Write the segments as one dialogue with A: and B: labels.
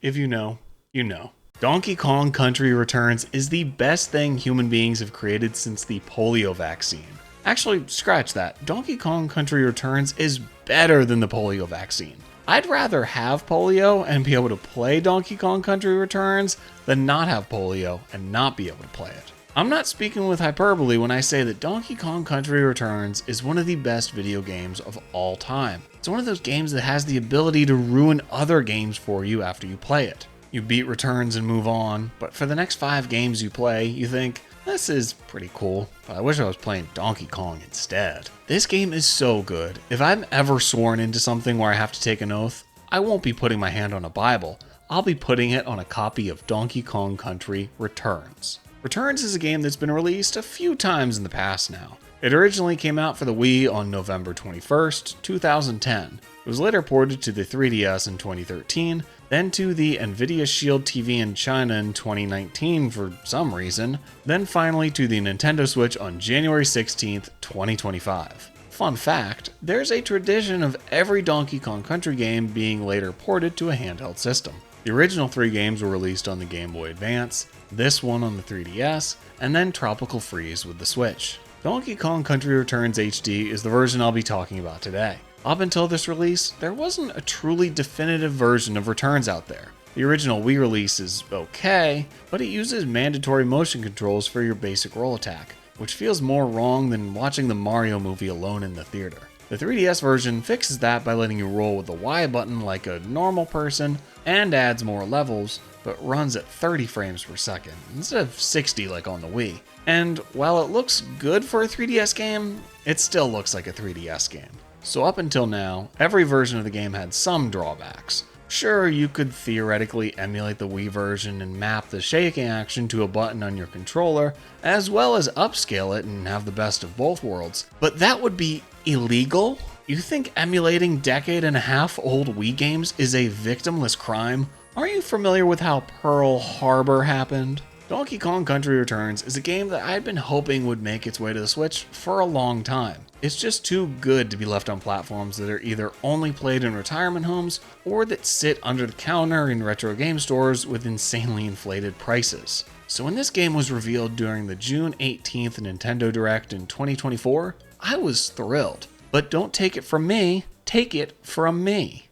A: If you know, you know. Donkey Kong Country Returns is the best thing human beings have created since the polio vaccine. Actually, scratch that. Donkey Kong Country Returns is better than the polio vaccine. I'd rather have polio and be able to play Donkey Kong Country Returns than not have polio and not be able to play it. I'm not speaking with hyperbole when I say that Donkey Kong Country Returns is one of the best video games of all time. It's one of those games that has the ability to ruin other games for you after you play it. You beat Returns and move on, but for the next 5 games you play, you think, this is pretty cool, but I wish I was playing Donkey Kong instead. This game is so good. If I'm ever sworn into something where I have to take an oath, I won't be putting my hand on a Bible. I'll be putting it on a copy of Donkey Kong Country Returns. Returns is a game that's been released a few times in the past now. It originally came out for the Wii on November 21st, 2010. It was later ported to the 3DS in 2013, then to the Nvidia Shield TV in China in 2019 for some reason, then finally to the Nintendo Switch on January 16th, 2025. Fun fact, there's a tradition of every Donkey Kong Country game being later ported to a handheld system. The original 3 games were released on the Game Boy Advance, this one on the 3DS, and then Tropical Freeze with the Switch. Donkey Kong Country Returns HD is the version I'll be talking about today. Up until this release, there wasn't a truly definitive version of Returns out there. The original Wii release is okay, but it uses mandatory motion controls for your basic roll attack, which feels more wrong than watching the Mario movie alone in the theater. The 3DS version fixes that by letting you roll with the Y button like a normal person and adds more levels, but runs at 30 frames per second instead of 60 like on the Wii. And while it looks good for a 3DS game, it still looks like a 3DS game. So up until now, every version of the game had some drawbacks. Sure, you could theoretically emulate the Wii version and map the shaking action to a button on your controller, as well as upscale it and have the best of both worlds, but that would be illegal? You think emulating decade-and-a-half old Wii games is a victimless crime? Are you familiar with how Pearl Harbor happened? Donkey Kong Country Returns is a game that I'd been hoping would make its way to the Switch for a long time. It's just too good to be left on platforms that are either only played in retirement homes or that sit under the counter in retro game stores with insanely inflated prices. So when this game was revealed during the June 18th Nintendo Direct in 2024, I was thrilled. But don't take it from me, take it from me.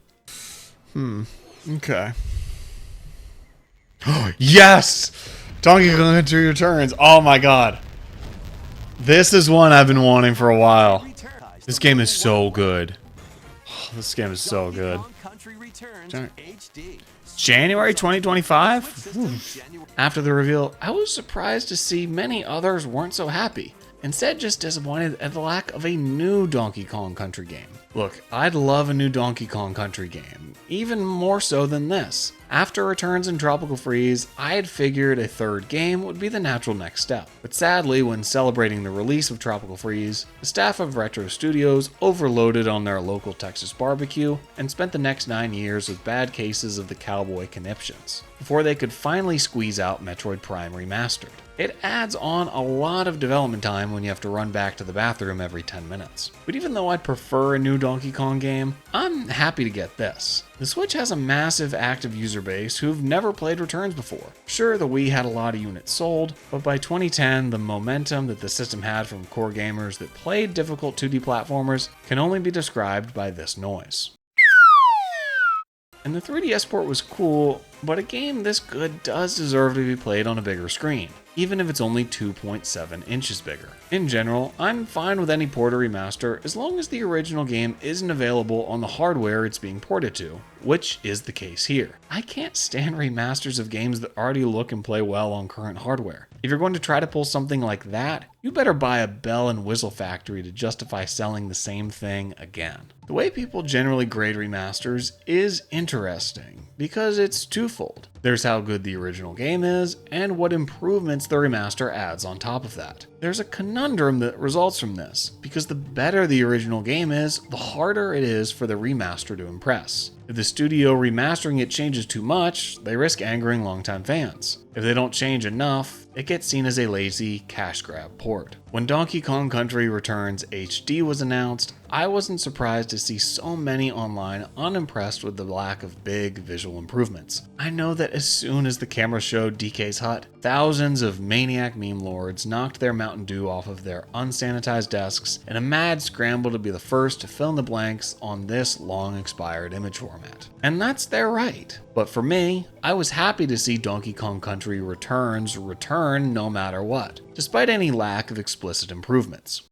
A: Okay. Yes! Donkey Kong Country Returns. Oh my god. This is one I've been wanting for a while. This game is so good. Oh, this game is so good. January 2025? After the reveal, I was surprised to see many others weren't so happy. Instead, just disappointed at the lack of a new Donkey Kong Country game. Look, I'd love a new Donkey Kong Country game, even more so than this. After Returns and Tropical Freeze, I had figured a third game would be the natural next step. But sadly, when celebrating the release of Tropical Freeze, the staff of Retro Studios overloaded on their local Texas barbecue and spent the next 9 years with bad cases of the cowboy conniptions, before they could finally squeeze out Metroid Prime Remastered. It adds on a lot of development time when you have to run back to the bathroom every 10 minutes. But even though I'd prefer a new Donkey Kong game, I'm happy to get this. The Switch has a massive active user base who've never played Returns before. Sure, the Wii had a lot of units sold, but by 2010, the momentum that the system had from core gamers that played difficult 2D platformers can only be described by this noise. And the 3DS port was cool, but a game this good does deserve to be played on a bigger screen, even if it's only 2.7 inches bigger. In general, I'm fine with any port or remaster as long as the original game isn't available on the hardware it's being ported to, which is the case here. I can't stand remasters of games that already look and play well on current hardware. If you're going to try to pull something like that, you better buy a bell and whistle factory to justify selling the same thing again. The way people generally grade remasters is interesting because it's twofold. There's how good the original game is and what improvements the remaster adds on top of that. There's a conundrum that results from this, because the better the original game is, the harder it is for the remaster to impress. If the studio remastering it changes too much, they risk angering longtime fans. If they don't change enough, it gets seen as a lazy cash grab port. When Donkey Kong Country Returns HD was announced, I wasn't surprised to see so many online unimpressed with the lack of big visual improvements. I know that as soon as the camera showed DK's hut, thousands of maniac meme lords knocked their Mountain Dew off of their unsanitized desks in a mad scramble to be the first to fill in the blanks on this long expired image format. And that's their right. But for me, I was happy to see Donkey Kong Country Returns return no matter what, despite any lack of explicit improvements.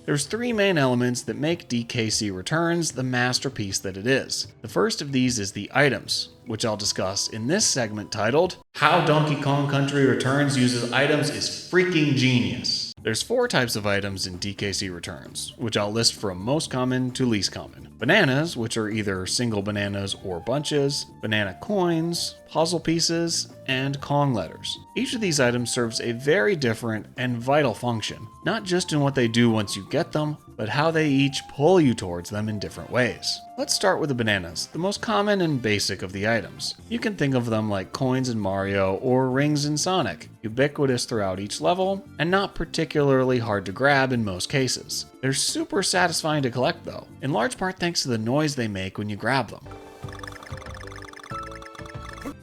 A: There's three main elements that make DKC Returns the masterpiece that it is. The first of these is the items, which I'll discuss in this segment titled, How Donkey Kong Country Returns Uses Items is Freaking Genius. There's 4 types of items in DKC Returns, which I'll list from most common to least common. Bananas, which are either single bananas or bunches, banana coins, puzzle pieces, and Kong letters. Each of these items serves a very different and vital function, not just in what they do once you get them, but how they each pull you towards them in different ways. Let's start with the bananas, the most common and basic of the items. You can think of them like coins in Mario or rings in Sonic, ubiquitous throughout each level, and not particularly hard to grab in most cases. They're super satisfying to collect though, in large part thanks to the noise they make when you grab them.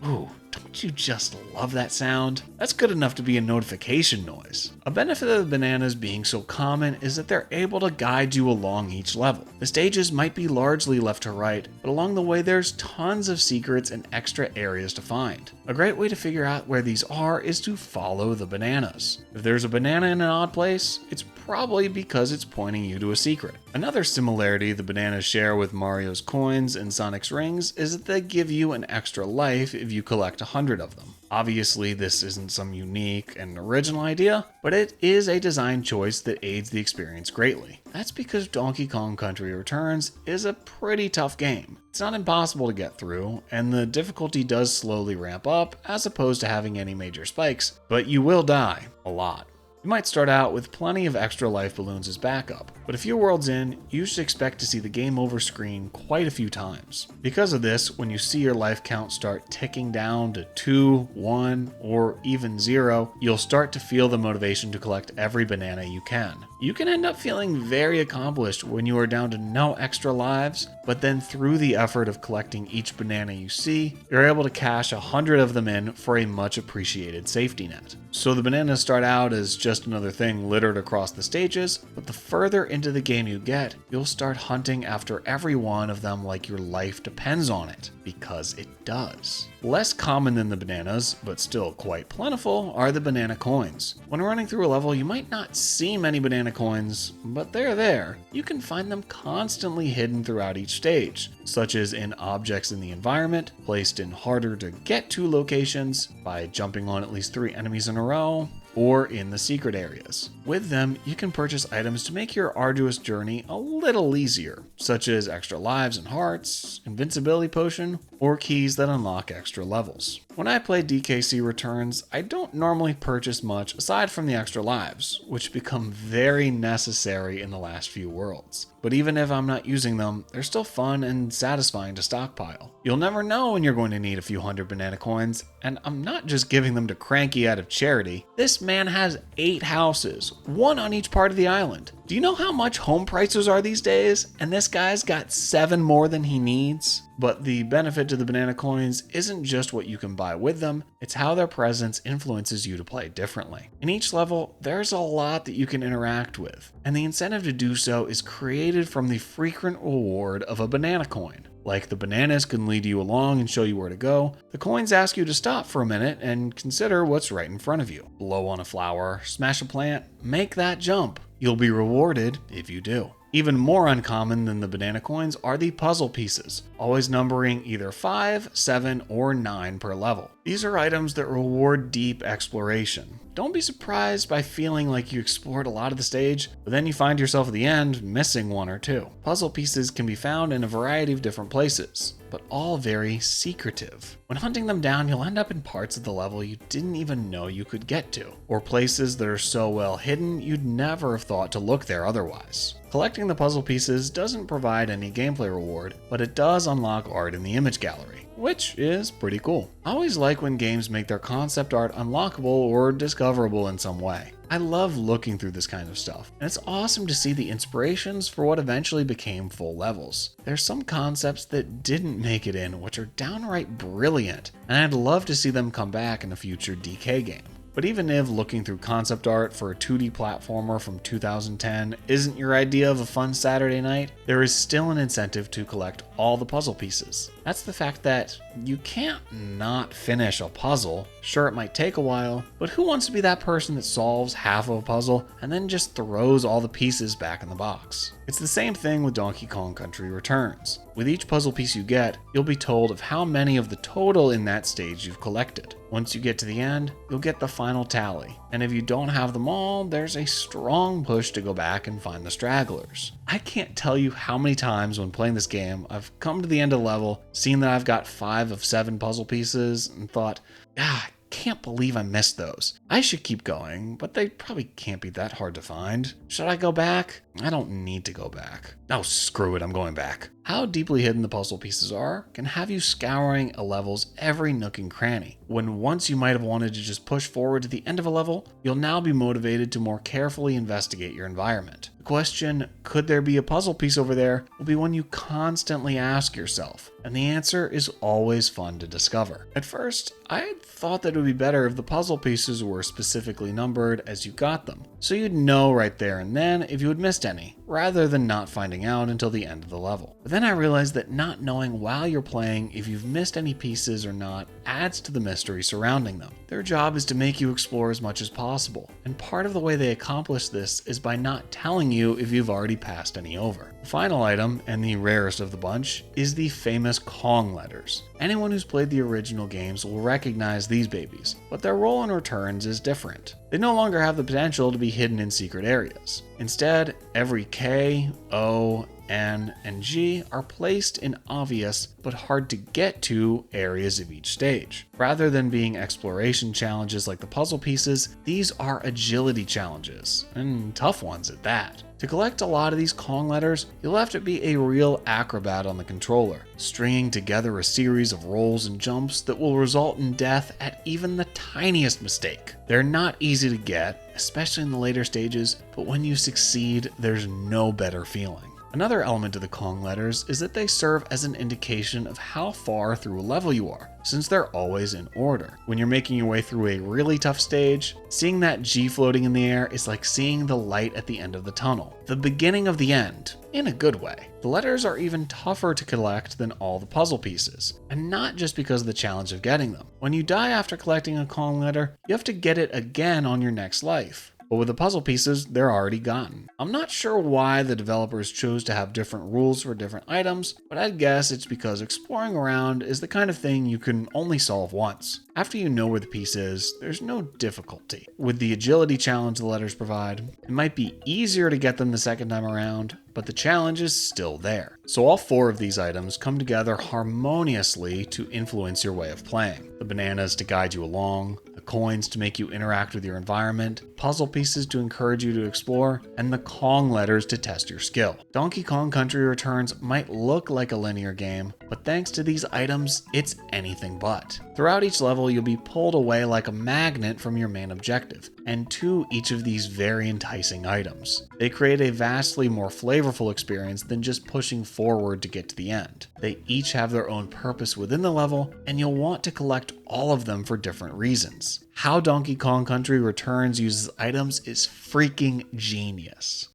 A: Ooh, don't you just love that sound? That's good enough to be a notification noise. A benefit of the bananas being so common is that they're able to guide you along each level. The stages might be largely left to right, but along the way there's tons of secrets and extra areas to find. A great way to figure out where these are is to follow the bananas. If there's a banana in an odd place, it's probably because it's pointing you to a secret. Another similarity the bananas share with Mario's coins and Sonic's rings is that they give you an extra life if you collect 100 of them. Obviously, this isn't some unique and original idea, but it is a design choice that aids the experience greatly. That's because Donkey Kong Country Returns is a pretty tough game. It's not impossible to get through, and the difficulty does slowly ramp up as opposed to having any major spikes, but you will die a lot. You might start out with plenty of extra life balloons as backup, but a few worlds in, you should expect to see the game over screen quite a few times. Because of this, when you see your life count start ticking down to 2, 1, or even 0, you'll start to feel the motivation to collect every banana you can. You can end up feeling very accomplished when you are down to no extra lives, but then through the effort of collecting each banana you see, you're able to cash 100 of them in for a much appreciated safety net. So the bananas start out as just another thing littered across the stages, but the further into the game you get, you'll start hunting after every one of them like your life depends on it, because it does. Less common than the bananas, but still quite plentiful, are the banana coins. When running through a level, you might not see many banana coins, but they're there. You can find them constantly hidden throughout each stage, such as in objects in the environment, placed in harder to get to locations, by jumping on at least 3 enemies in a row, or in the secret areas. With them, you can purchase items to make your arduous journey a little easier, such as extra lives and hearts, invincibility potion, or keys that unlock extra levels. When I play DKC Returns, I don't normally purchase much aside from the extra lives, which become very necessary in the last few worlds. But even if I'm not using them, they're still fun and satisfying to stockpile. You'll never know when you're going to need a few hundred banana coins, and I'm not just giving them to Cranky out of charity. This man has 8 houses, 1 on each part of the island. Do you know how much home prices are these days? And this guy's got 7 more than he needs. But the benefit to the banana coins isn't just what you can buy with them, it's how their presence influences you to play differently. In each level, there's a lot that you can interact with, and the incentive to do so is created from the frequent reward of a banana coin. Like the bananas can lead you along and show you where to go, the coins ask you to stop for a minute and consider what's right in front of you. Blow on a flower, smash a plant, make that jump. You'll be rewarded if you do. Even more uncommon than the banana coins are the puzzle pieces, always numbering either 5, 7, or 9 per level. These are items that reward deep exploration. Don't be surprised by feeling like you explored a lot of the stage, but then you find yourself at the end missing 1 or 2. Puzzle pieces can be found in a variety of different places, but all very secretive. When hunting them down, you'll end up in parts of the level you didn't even know you could get to, or places that are so well hidden you'd never have thought to look there otherwise. Collecting the puzzle pieces doesn't provide any gameplay reward, but it does unlock art in the image gallery, which is pretty cool. I always like like when games make their concept art unlockable or discoverable in some way. I love looking through this kind of stuff, and it's awesome to see the inspirations for what eventually became full levels. There's some concepts that didn't make it in which are downright brilliant, and I'd love to see them come back in a future DK game. But even if looking through concept art for a 2D platformer from 2010 isn't your idea of a fun Saturday night, there is still an incentive to collect all the puzzle pieces. That's the fact that you can't not finish a puzzle. Sure, it might take a while, but who wants to be that person that solves half of a puzzle and then just throws all the pieces back in the box? It's the same thing with Donkey Kong Country Returns. With each puzzle piece you get, you'll be told of how many of the total in that stage you've collected. Once you get to the end, you'll get the final tally. And if you don't have them all, there's a strong push to go back and find the stragglers. I can't tell you how many times when playing this game, I've come to the end of the level, seen that I've got 5 of 7 puzzle pieces, and thought, I can't believe I missed those. I should keep going, but they probably can't be that hard to find. Should I go back? I don't need to go back. Oh, screw it, I'm going back. How deeply hidden the puzzle pieces are can have you scouring a level's every nook and cranny, when once you might have wanted to just push forward to the end of a level, you'll now be motivated to more carefully investigate your environment. The question, could there be a puzzle piece over there, will be one you constantly ask yourself, and the answer is always fun to discover. At first, I had thought that it would be better if the puzzle pieces were specifically numbered as you got them, so you'd know right there and then if you had missed any, rather than not finding out until the end of the level. But then I realized that not knowing while you're playing if you've missed any pieces or not adds to the mystery surrounding them. Their job is to make you explore as much as possible, and part of the way they accomplish this is by not telling you if you've already passed any over. The final item, and the rarest of the bunch, is the famous Kong letters. Anyone who's played the original games will recognize these babies, but their role in Returns is different. They no longer have the potential to be hidden in secret areas. Instead, every K, O, N, and G are placed in obvious but hard to get to areas of each stage. Rather than being exploration challenges like the puzzle pieces, these are agility challenges, and tough ones at that. To collect a lot of these Kong letters, you'll have to be a real acrobat on the controller, stringing together a series of rolls and jumps that will result in death at even the tiniest mistake. They're not easy to get, especially in the later stages, but when you succeed, there's no better feeling. Another element of the Kong letters is that they serve as an indication of how far through a level you are, since they're always in order. When you're making your way through a really tough stage, seeing that G floating in the air is like seeing the light at the end of the tunnel, the beginning of the end, in a good way. The letters are even tougher to collect than all the puzzle pieces, and not just because of the challenge of getting them. When you die after collecting a Kong letter, you have to get it again on your next life. But with the puzzle pieces, they're already gone. I'm not sure why the developers chose to have different rules for different items, but I'd guess it's because exploring around is the kind of thing you can only solve once. After you know where the piece is, there's no difficulty. With the agility challenge the letters provide, it might be easier to get them the second time around, but the challenge is still there. So all 4 of these items come together harmoniously to influence your way of playing. The bananas to guide you along, the coins to make you interact with your environment, puzzle pieces to encourage you to explore, and the Kong letters to test your skill. Donkey Kong Country Returns might look like a linear game, but thanks to these items, it's anything but. Throughout each level, you'll be pulled away like a magnet from your main objective, and to each of these very enticing items. They create a vastly more flavorful experience than just pushing forward to get to the end. They each have their own purpose within the level, and you'll want to collect all of them for different reasons. How Donkey Kong Country Returns uses items is freaking genius.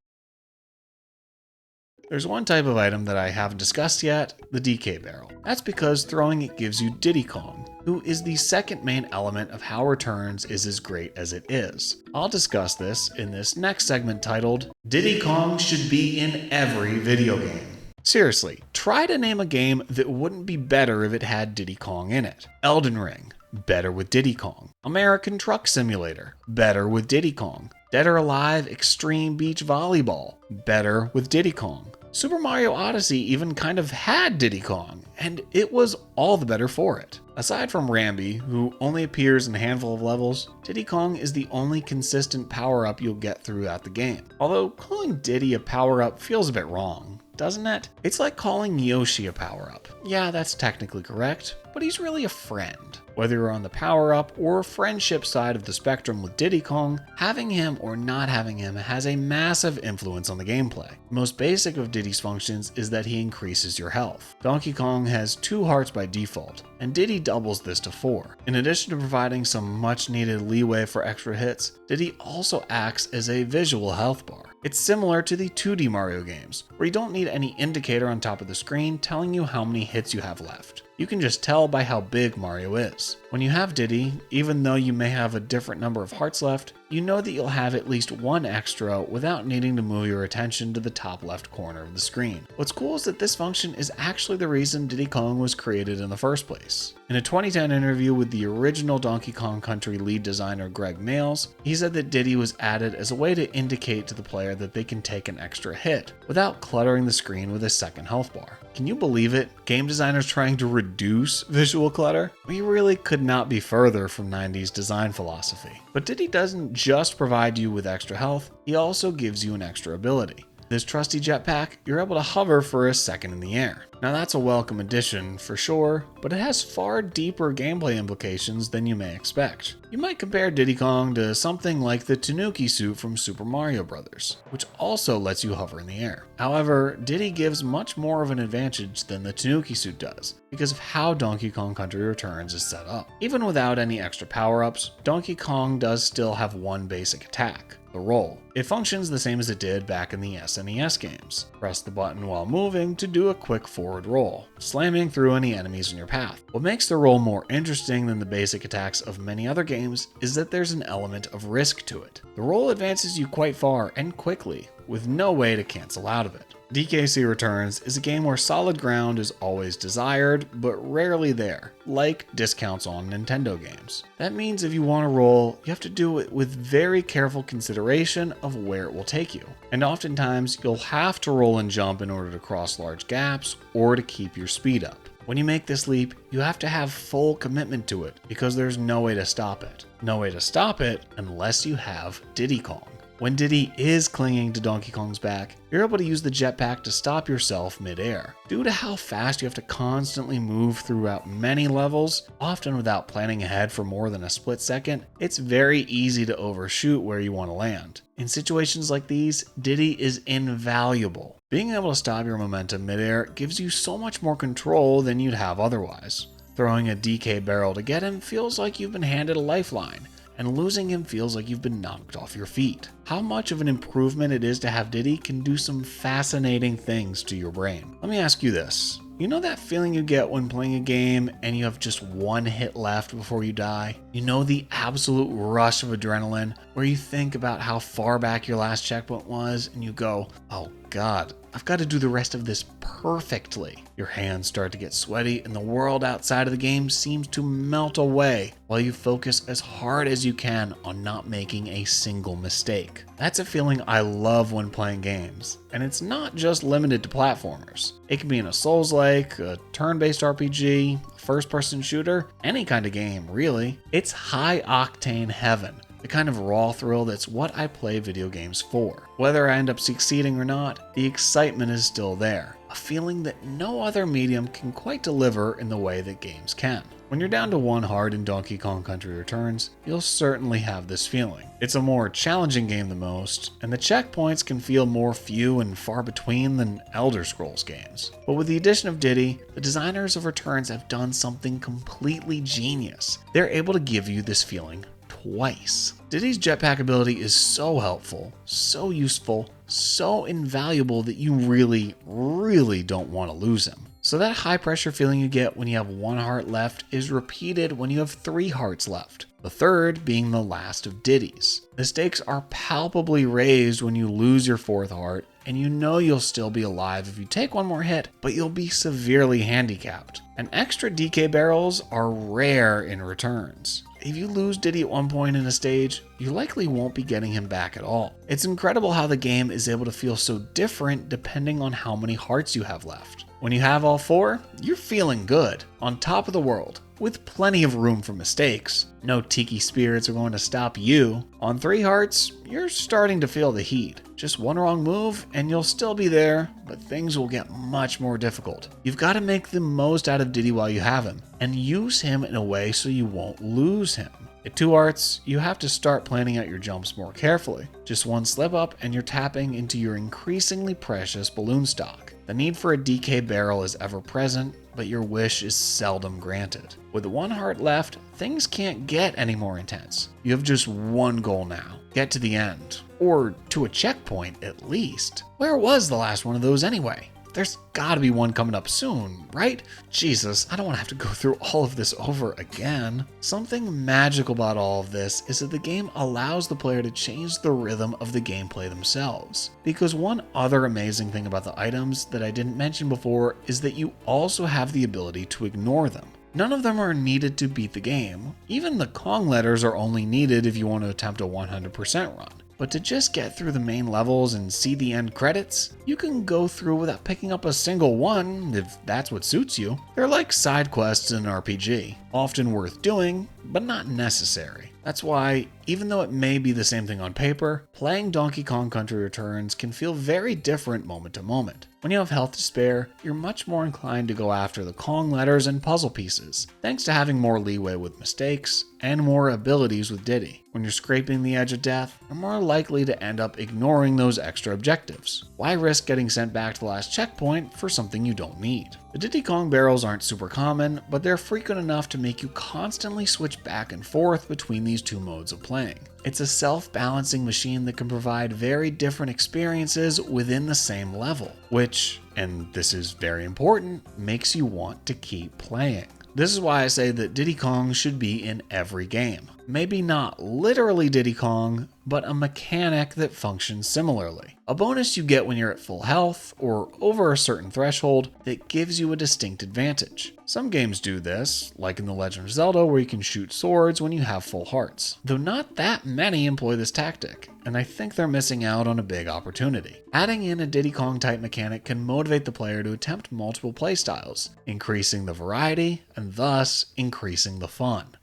A: There's one type of item that I haven't discussed yet, the DK barrel. That's because throwing it gives you Diddy Kong, who is the second main element of how Returns is as great as it is. I'll discuss this in this next segment titled, Diddy Kong Should Be in Every Video Game. Seriously, try to name a game that wouldn't be better if it had Diddy Kong in it. Elden Ring, better with Diddy Kong. American Truck Simulator, better with Diddy Kong. Dead or Alive Extreme Beach Volleyball, better with Diddy Kong. Super Mario Odyssey even kind of had Diddy Kong, and it was all the better for it. Aside from Rambi, who only appears in a handful of levels, Diddy Kong is the only consistent power-up you'll get throughout the game. Although calling Diddy a power-up feels a bit wrong, doesn't it? It's like calling Yoshi a power-up. Yeah, that's technically correct, but he's really a friend. Whether you're on the power-up or friendship side of the spectrum with Diddy Kong, having him or not having him has a massive influence on the gameplay. The most basic of Diddy's functions is that he increases your health. Donkey Kong has 2 hearts by default, and Diddy doubles this to 4. In addition to providing some much needed leeway for extra hits, Diddy also acts as a visual health bar. It's similar to the 2D Mario games, where you don't need any indicator on top of the screen telling you how many hits you have left. You can just tell by how big Mario is. When you have Diddy, even though you may have a different number of hearts left, you know that you'll have at least 1 extra without needing to move your attention to the top left corner of the screen. What's cool is that this function is actually the reason Diddy Kong was created in the first place. In a 2010 interview with the original Donkey Kong Country lead designer Greg Mayles, he said that Diddy was added as a way to indicate to the player that they can take an extra hit without cluttering the screen with a second health bar. Can you believe it? Game designers trying to reduce visual clutter? We really could not be further from 90s design philosophy. But Diddy doesn't just provide you with extra health, he also gives you an extra ability. This trusty jetpack, you're able to hover for a second in the air. Now that's a welcome addition for sure, but it has far deeper gameplay implications than you may expect. You might compare Diddy Kong to something like the Tanuki suit from Super Mario Bros., which also lets you hover in the air. However, Diddy gives much more of an advantage than the Tanuki suit does, because of how Donkey Kong Country Returns is set up. Even without any extra power-ups, Donkey Kong does still have one basic attack: the roll. It functions the same as it did back in the SNES games. Press the button while moving to do a quick forward roll, slamming through any enemies in your path. What makes the roll more interesting than the basic attacks of many other games is that there's an element of risk to it. The roll advances you quite far and quickly, with no way to cancel out of it. DKC Returns is a game where solid ground is always desired, but rarely there, like discounts on Nintendo games. That means if you want to roll, you have to do it with very careful consideration of where it will take you. And oftentimes, you'll have to roll and jump in order to cross large gaps or to keep your speed up. When you make this leap, you have to have full commitment to it because there's no way to stop it. No way to stop it unless you have Diddy Kong. When Diddy is clinging to Donkey Kong's back, you're able to use the jetpack to stop yourself mid-air. Due to how fast you have to constantly move throughout many levels, often without planning ahead for more than a split second, it's very easy to overshoot where you want to land. In situations like these, Diddy is invaluable. Being able to stop your momentum mid-air gives you so much more control than you'd have otherwise. Throwing a DK barrel to get him feels like you've been handed a lifeline, and losing him feels like you've been knocked off your feet. How much of an improvement it is to have Diddy can do some fascinating things to your brain. Let me ask you this. You know that feeling you get when playing a game and you have just 1 hit left before you die? You know the absolute rush of adrenaline where you think about how far back your last checkpoint was and you go, oh God, I've got to do the rest of this perfectly. Your hands start to get sweaty and the world outside of the game seems to melt away while you focus as hard as you can on not making a single mistake. That's a feeling I love when playing games, and it's not just limited to platformers. It can be in a Souls-like, a turn-based RPG, a first-person shooter, any kind of game, really. It's high-octane heaven. The kind of raw thrill that's what I play video games for. Whether I end up succeeding or not, the excitement is still there. A feeling that no other medium can quite deliver in the way that games can. When you're down to 1 heart in Donkey Kong Country Returns, you'll certainly have this feeling. It's a more challenging game than most, and the checkpoints can feel more few and far between than Elder Scrolls games. But with the addition of Diddy, the designers of Returns have done something completely genius. They're able to give you this feeling twice. Diddy's jetpack ability is so helpful, so useful, so invaluable that you really don't want to lose him. So that high pressure feeling you get when you have 1 heart left is repeated when you have 3 hearts left, the third being the last of Diddy's. The stakes are palpably raised when you lose your 4th heart, and you know you'll still be alive if you take 1 more hit, but you'll be severely handicapped. And extra DK barrels are rare in Returns. If you lose Diddy at one point in a stage, you likely won't be getting him back at all. It's incredible how the game is able to feel so different depending on how many hearts you have left. When you have all 4, you're feeling good, on top of the world, with plenty of room for mistakes. No tiki spirits are going to stop you. On 3 hearts, you're starting to feel the heat. Just one wrong move and you'll still be there, but things will get much more difficult. You've got to make the most out of Diddy while you have him, and use him in a way so you won't lose him. At 2 arts, you have to start planning out your jumps more carefully. Just one slip up and you're tapping into your increasingly precious balloon stock. The need for a DK barrel is ever present, but your wish is seldom granted. With 1 heart left, things can't get any more intense. You have just one goal now: get to the end. Or to a checkpoint, at least. Where was the last one of those anyway? There's gotta be one coming up soon, right? Jesus, I don't want to have to go through all of this over again. Something magical about all of this is that the game allows the player to change the rhythm of the gameplay themselves. Because one other amazing thing about the items that I didn't mention before is that you also have the ability to ignore them. None of them are needed to beat the game. Even the Kong letters are only needed if you want to attempt a 100% run. But to just get through the main levels and see the end credits, you can go through without picking up a single one if that's what suits you. They're like side quests in an RPG, often worth doing, but not necessary. That's why, even though it may be the same thing on paper, playing Donkey Kong Country Returns can feel very different moment to moment. When you have health to spare, you're much more inclined to go after the Kong letters and puzzle pieces, thanks to having more leeway with mistakes and more abilities with Diddy. When you're scraping the edge of death, you're more likely to end up ignoring those extra objectives. Why risk getting sent back to the last checkpoint for something you don't need? The Diddy Kong barrels aren't super common, but they're frequent enough to make you constantly switch back and forth between these 2 modes of playing. It's a self-balancing machine that can provide very different experiences within the same level, which, and this is very important, makes you want to keep playing. This is why I say that Diddy Kong should be in every game. Maybe not literally Diddy Kong, but a mechanic that functions similarly. A bonus you get when you're at full health or over a certain threshold that gives you a distinct advantage. Some games do this, like in The Legend of Zelda where you can shoot swords when you have full hearts. Though not that many employ this tactic, and I think they're missing out on a big opportunity. Adding in a Diddy Kong type mechanic can motivate the player to attempt multiple playstyles, increasing the variety and thus increasing the fun.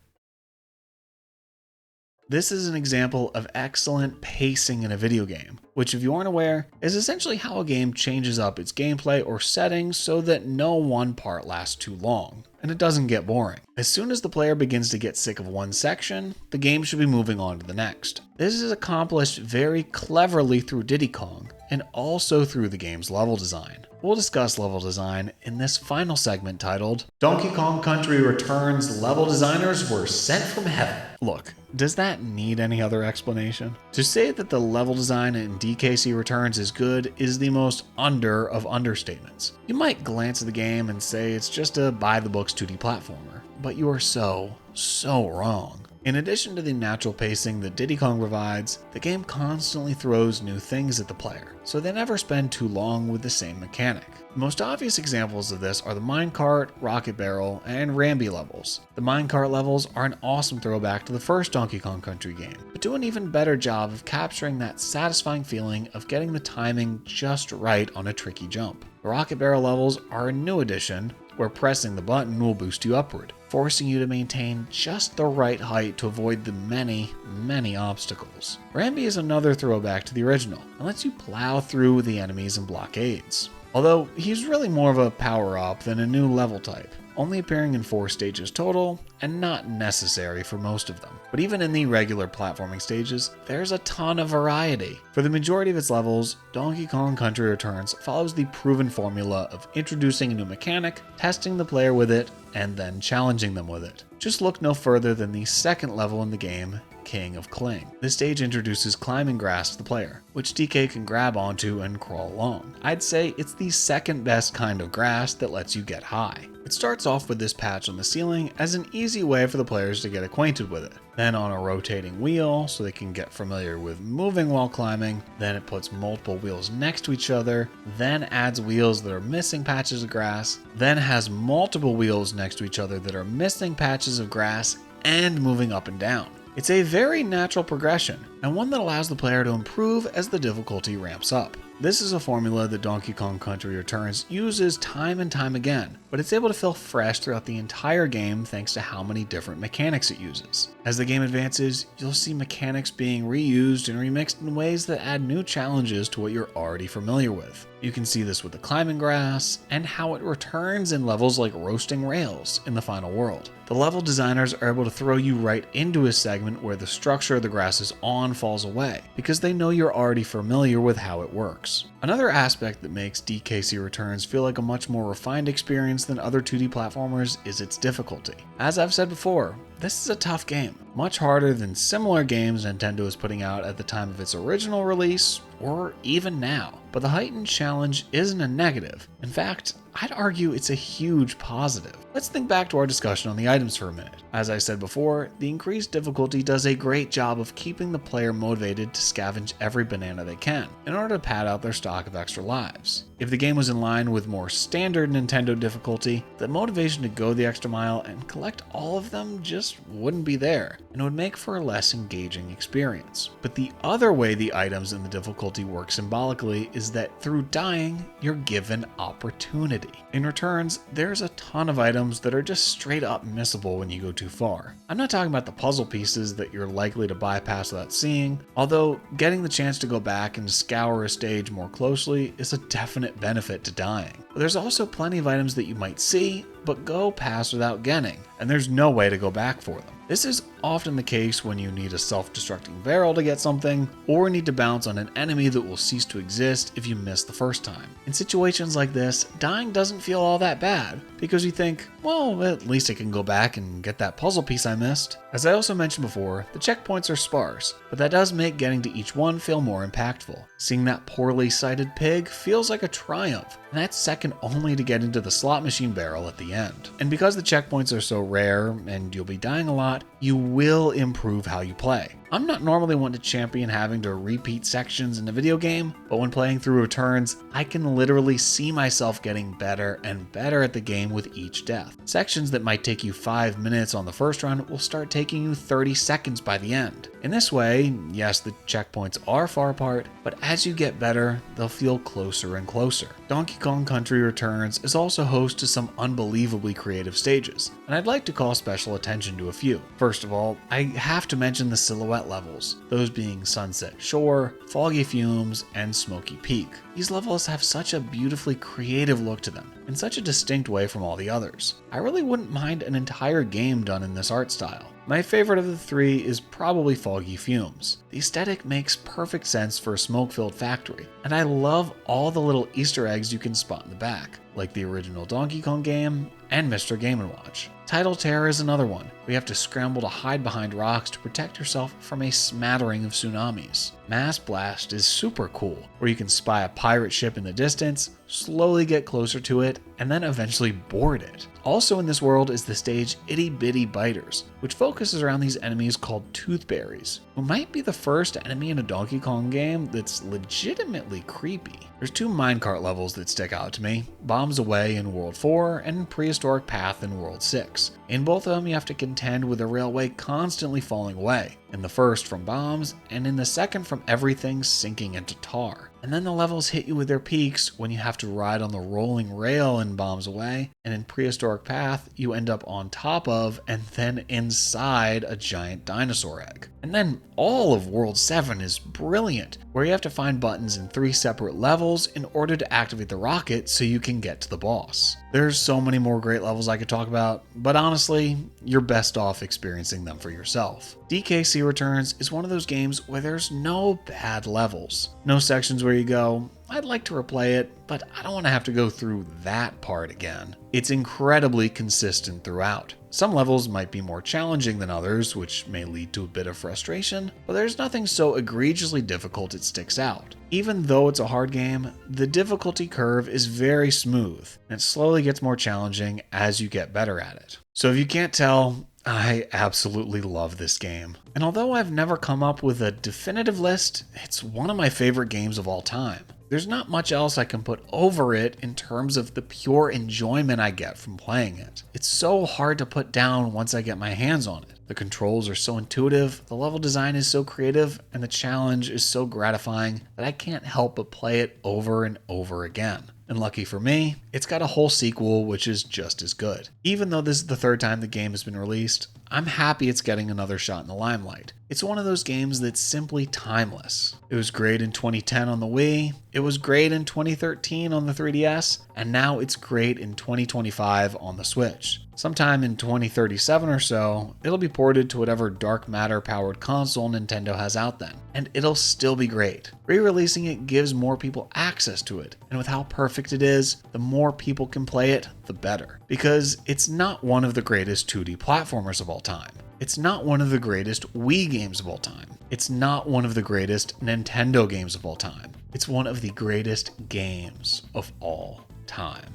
A: This is an example of excellent pacing in a video game, which if you aren't aware, is essentially how a game changes up its gameplay or settings so that no one part lasts too long, and it doesn't get boring. As soon as the player begins to get sick of one section, the game should be moving on to the next. This is accomplished very cleverly through Diddy Kong, and also through the game's level design. We'll discuss level design in this final segment titled, Donkey Kong Country Returns Level Designers Were Sent from Heaven. Look, does that need any other explanation? To say that the level design in DKC Returns is good is the most under of understatements. You might glance at the game and say it's just a by-the-books 2D platformer, but you are so wrong. In addition to the natural pacing that Diddy Kong provides, the game constantly throws new things at the player, so they never spend too long with the same mechanic. The most obvious examples of this are the minecart, rocket barrel, and Rambi levels. The minecart levels are an awesome throwback to the first Donkey Kong Country game, but do an even better job of capturing that satisfying feeling of getting the timing just right on a tricky jump. The rocket barrel levels are a new addition, where pressing the button will boost you upward, forcing you to maintain just the right height to avoid the many obstacles. Rambi is another throwback to the original, and lets you plow through the enemies and blockades. Although he's really more of a power-up than a new level type, only appearing in 4 stages total, and not necessary for most of them. But even in the regular platforming stages, there's a ton of variety. For the majority of its levels, Donkey Kong Country Returns follows the proven formula of introducing a new mechanic, testing the player with it, and then challenging them with it. Just look no further than the second level in the game, King of Cling. This stage introduces climbing grass to the player, which DK can grab onto and crawl along. I'd say it's the second best kind of grass that lets you get high. It starts off with this patch on the ceiling as an easy way for the players to get acquainted with it. Then on a rotating wheel so they can get familiar with moving while climbing. Then it puts multiple wheels next to each other, then adds wheels that are missing patches of grass, then has multiple wheels next to each other that are missing patches of grass and moving up and down. It's a very natural progression, and one that allows the player to improve as the difficulty ramps up. This is a formula that Donkey Kong Country Returns uses time and time again, but it's able to feel fresh throughout the entire game thanks to how many different mechanics it uses. As the game advances, you'll see mechanics being reused and remixed in ways that add new challenges to what you're already familiar with. You can see this with the climbing grass, and how it returns in levels like roasting rails in the final world. The level designers are able to throw you right into a segment where the structure the grass is on falls away, because they know you're already familiar with how it works. Another aspect that makes DKC Returns feel like a much more refined experience than other 2D platformers is its difficulty. As I've said before, this is a tough game, much harder than similar games Nintendo is putting out at the time of its original release, or even now. But the heightened challenge isn't a negative. In fact, I'd argue it's a huge positive. Let's think back to our discussion on the items for a minute. As I said before, the increased difficulty does a great job of keeping the player motivated to scavenge every banana they can, in order to pad out their stock of extra lives. If the game was in line with more standard Nintendo difficulty, the motivation to go the extra mile and collect all of them just wouldn't be there, and it would make for a less engaging experience. But the other way the items and the difficulty work symbolically is that through dying, you're given opportunity. In Returns, there's a ton of items that are just straight up missable when you go too far. I'm not talking about the puzzle pieces that you're likely to bypass without seeing, although getting the chance to go back and scour a stage more closely is a definite benefit to dying. But there's also plenty of items that you might see, but go past without getting, and there's no way to go back for them. This is often the case when you need a self-destructing barrel to get something, or need to bounce on an enemy that will cease to exist if you miss the first time. In situations like this, dying doesn't feel all that bad, because you think, well, at least I can go back and get that puzzle piece I missed. As I also mentioned before, the checkpoints are sparse, but that does make getting to each one feel more impactful. Seeing that poorly sighted pig feels like a triumph, and that's second only to get into the slot machine barrel at the end. And because the checkpoints are so rare, and you'll be dying a lot, you will improve how you play. I'm not normally one to champion having to repeat sections in a video game, but when playing through Returns, I can literally see myself getting better and better at the game with each death. Sections that might take you 5 minutes on the first run will start taking you 30 seconds by the end. In this way, yes, the checkpoints are far apart, but as you get better, they'll feel closer and closer. Donkey Kong Country Returns is also host to some unbelievably creative stages, and I'd like to call special attention to a few. First of all, I have to mention the silhouette levels, those being Sunset Shore, Foggy Fumes, and Smoky Peak. These levels have such a beautifully creative look to them, in such a distinct way from all the others. I really wouldn't mind an entire game done in this art style. My favorite of the three is probably Foggy Fumes. The aesthetic makes perfect sense for a smoke-filled factory, and I love all the little Easter eggs you can spot in the back, like the original Donkey Kong game and Mr. Game & Watch. Tidal Terror is another one, where you have to scramble to hide behind rocks to protect yourself from a smattering of tsunamis. Mass Blast is super cool, where you can spy a pirate ship in the distance, slowly get closer to it, and then eventually board it. Also in this world is the stage Itty Bitty Biters, which focuses around these enemies called Toothberries, who might be the first enemy in a Donkey Kong game that's legitimately creepy. There's 2 minecart levels that stick out to me, Bombs Away in World 4 and Prehistoric Path in World 6. In both of them you have to contend with a railway constantly falling away, in the first from bombs, and in the second from everything sinking into tar. And then the levels hit you with their peaks when you have to ride on the rolling rail in Bombs Away, and in Prehistoric Path, you end up on top of and then inside a giant dinosaur egg. And then all of World 7 is brilliant, where you have to find buttons in 3 separate levels in order to activate the rocket so you can get to the boss. There's so many more great levels I could talk about, but honestly, you're best off experiencing them for yourself. DKC Returns is one of those games where there's no bad levels. No sections where you go, I'd like to replay it, but I don't want to have to go through that part again. It's incredibly consistent throughout. Some levels might be more challenging than others, which may lead to a bit of frustration, but there's nothing so egregiously difficult it sticks out. Even though it's a hard game, the difficulty curve is very smooth, and it slowly gets more challenging as you get better at it. So if you can't tell, I absolutely love this game. And although I've never come up with a definitive list, it's one of my favorite games of all time. There's not much else I can put over it in terms of the pure enjoyment I get from playing it. It's so hard to put down once I get my hands on it. The controls are so intuitive, the level design is so creative, and the challenge is so gratifying that I can't help but play it over and over again. And lucky for me, it's got a whole sequel which is just as good. Even though this is the third time the game has been released, I'm happy it's getting another shot in the limelight. It's one of those games that's simply timeless. It was great in 2010 on the Wii, it was great in 2013 on the 3DS, and now it's great in 2025 on the Switch. Sometime in 2037 or so, it'll be ported to whatever dark matter powered console Nintendo has out then, and it'll still be great. Re-releasing it gives more people access to it, and with how perfect it is, the more people can play it, the better. Because it's not one of the greatest 2D platformers of all time. It's not one of the greatest Wii games of all time. It's not one of the greatest Nintendo games of all time. It's one of the greatest games of all time.